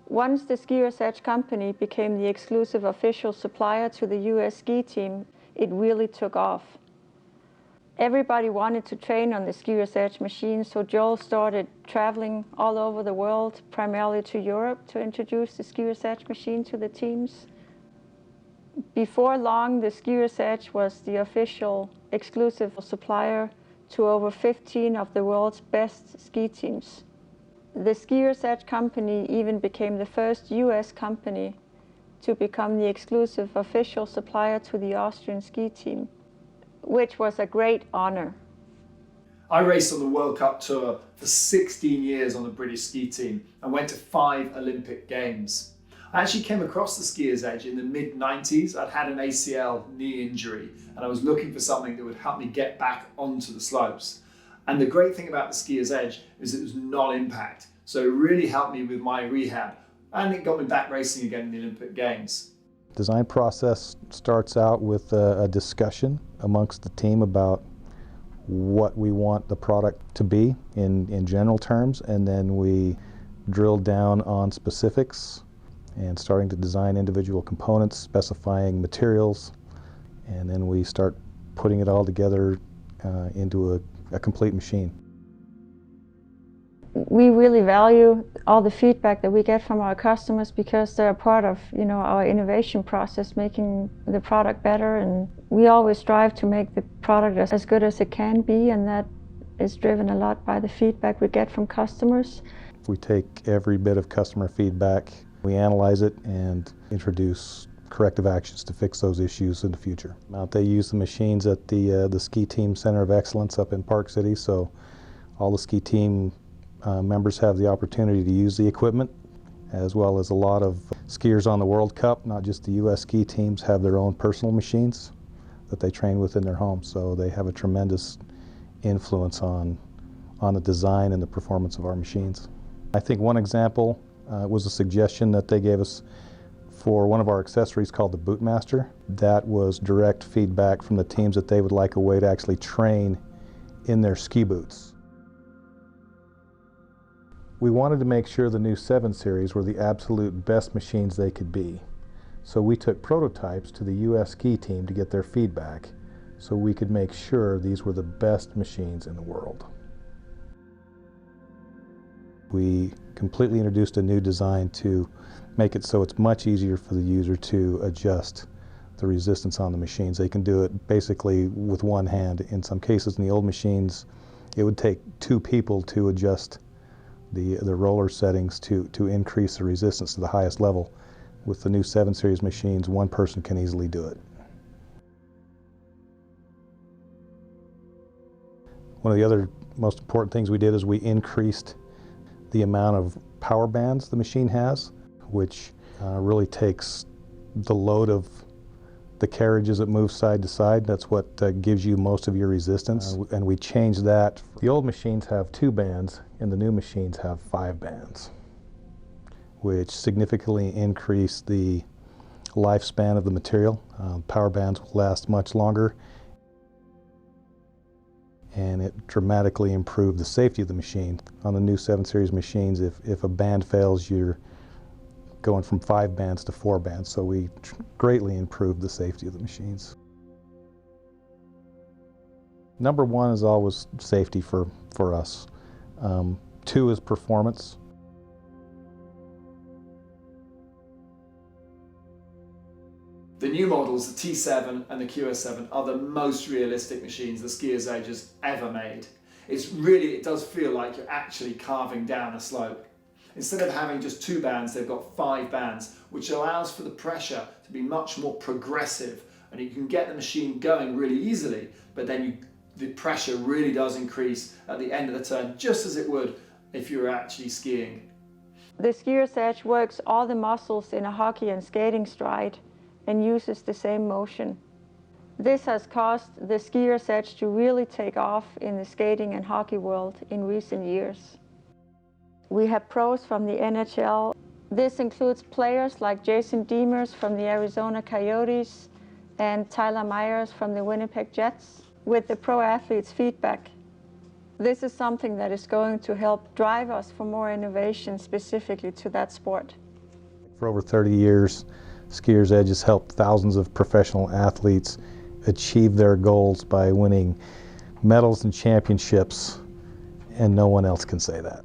Once the Skiers Edge company became the exclusive official supplier to the US ski team, it really took off. Everybody wanted to train on the Skiers Edge machine, so Joel started traveling all over the world, primarily to Europe, to introduce the Skiers Edge machine to the teams. Before long, the Skiers Edge was the official exclusive supplier to over 15 of the world's best ski teams. The Skiers Edge company even became the first US company to become the exclusive official supplier to the Austrian ski team, which was a great honor. I raced on the World Cup Tour for 16 years on the British ski team and went to 5 Olympic Games. I actually came across the Skiers Edge in the mid-90s. I'd had an ACL knee injury and I was looking for something that would help me get back onto the slopes. And the great thing about the Skiers Edge is it was non-impact. So it really helped me with my rehab and it got me back racing again in the Olympic Games. Design process starts out with a discussion amongst the team about what we want the product to be in general terms, and then we drill down on specifics and starting to design individual components, specifying materials, and then we start putting it all together into a complete machine. We really value all the feedback that we get from our customers because they're a part of, our innovation process, making the product better, and we always strive to make the product as good as it can be, and that is driven a lot by the feedback we get from customers. We take every bit of customer feedback, we analyze it and introduce corrective actions to fix those issues in the future. They use the machines at the Ski Team Center of Excellence up in Park City, so all the ski team members have the opportunity to use the equipment, as well as a lot of skiers on the World Cup, not just the US ski teams, have their own personal machines that they train with in their homes, so they have a tremendous influence on the design and the performance of our machines. I think one example was a suggestion that they gave us for one of our accessories called the Bootmaster. That was direct feedback from the teams that they would like a way to actually train in their ski boots. We wanted to make sure the new 7 series were the absolute best machines they could be. So we took prototypes to the US ski team to get their feedback so we could make sure these were the best machines in the world. We completely introduced a new design to make it so it's much easier for the user to adjust the resistance on the machines. They can do it basically with one hand. In some cases in the old machines, it would take 2 people to adjust the roller settings to increase the resistance to the highest level. With the new 7 series machines, one person can easily do it. One of the other most important things we did is we increased the amount of power bands the machine has, which really takes the load of the carriage as it moves side to side. That's what gives you most of your resistance, and we changed that. The old machines have 2 bands and the new machines have 5 bands, which significantly increase the lifespan of the material. Power bands will last much longer, and it dramatically improved the safety of the machine. On the new 7 series machines, if a band fails, you're going from 5 bands to 4 bands, so we greatly improved the safety of the machines. Number 1 is always safety for us. 2 is performance. The new models, the T7 and the QS7, are the most realistic machines the Skiers Edge has ever made. It does feel like you're actually carving down a slope. Instead of having just 2 bands, they've got 5 bands, which allows for the pressure to be much more progressive, and you can get the machine going really easily, but then the pressure really does increase at the end of the turn, just as it would if you were actually skiing. The Skiers Edge works all the muscles in a hockey and skating stride and uses the same motion. This has caused the Skiers Edge to really take off in the skating and hockey world in recent years. We have pros from the NHL. This includes players like Jason Demers from the Arizona Coyotes and Tyler Myers from the Winnipeg Jets. With the pro athletes' feedback, this is something that is going to help drive us for more innovation specifically to that sport. For over 30 years, Skier's Edge has helped thousands of professional athletes achieve their goals by winning medals and championships, and no one else can say that.